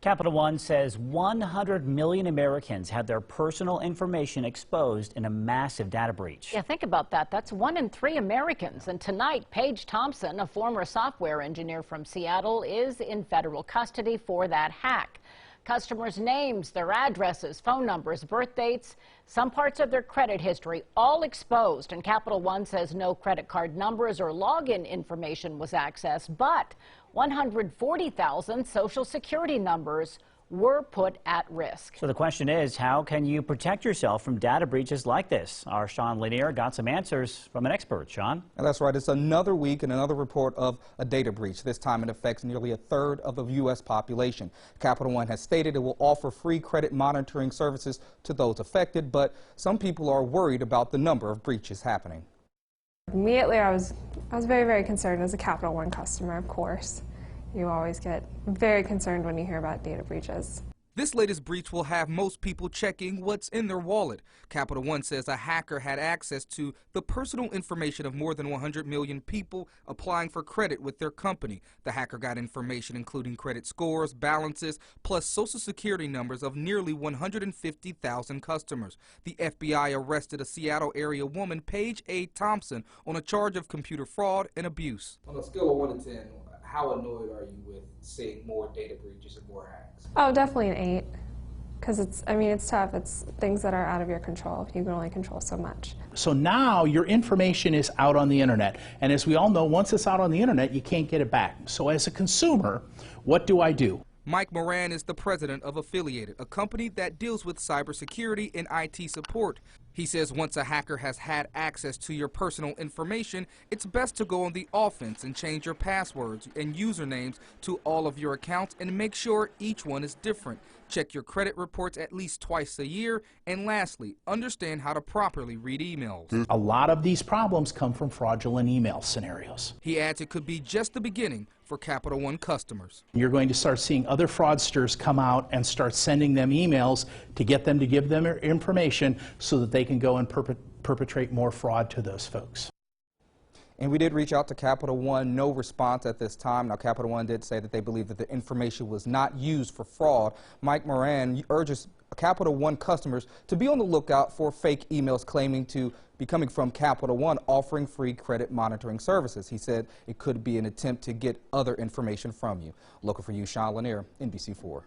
Capital One says 100 million Americans had their personal information exposed in a massive data breach. Yeah, think about that. That's 1 in 3 Americans. And tonight, Paige Thompson, a former software engineer from Seattle, is in federal custody for that hack. Customers' names, their addresses, phone numbers, birth dates, some parts of their credit history, all exposed. And Capital One says no credit card numbers or login information was accessed, but 140,000 Social Security numbers were put at risk. So the question is, how can you protect yourself from data breaches like this? Our Sean Lanier got some answers from an expert. Sean? And that's right. It's another week and another report of a data breach. This time it affects nearly a third of the U.S. population. Capital One has stated it will offer free credit monitoring services to those affected, but some people are worried about the number of breaches happening. Immediately, I was very, very concerned as a Capital One customer, of course. You always get very concerned when you hear about data breaches. This latest breach will have most people checking what's in their wallet. Capital One says a hacker had access to the personal information of more than 100 million people applying for credit with their company. The hacker got information including credit scores, balances, plus Social Security numbers of nearly 150,000 customers. The FBI arrested a Seattle area woman, Paige A. Thompson, on a charge of computer fraud and abuse. On a scale of 1 to 10, how annoyed are you with seeing more data breaches and more hacks? Oh, definitely an 8, because it's tough. It's things that are out of your control. You can only control so much. So now your information is out on the internet, and as we all know, once it's out on the internet, you can't get it back. So as a consumer, what do I do? Mike Moran is the president of Affiliated, a company that deals with cybersecurity and IT support. He says once a hacker has had access to your personal information, it's best to go on the offense and change your passwords and usernames to all of your accounts and make sure each one is different. Check your credit reports at least twice a year. And lastly, understand how to properly read emails. A lot of these problems come from fraudulent email scenarios. He adds it could be just the beginning for Capital One customers. You're going to start seeing other fraudsters come out and start sending them emails to get them to give them their information so that they can go and perpetrate more fraud to those folks. And we did reach out to Capital One, no response at this time. Now, Capital One did say that they believe that the information was not used for fraud. Mike Moran urges Capital One customers to be on the lookout for fake emails claiming to be coming from Capital One offering free credit monitoring services. He said it could be an attempt to get other information from you. Looking for you, Sean Lanier, NBC4.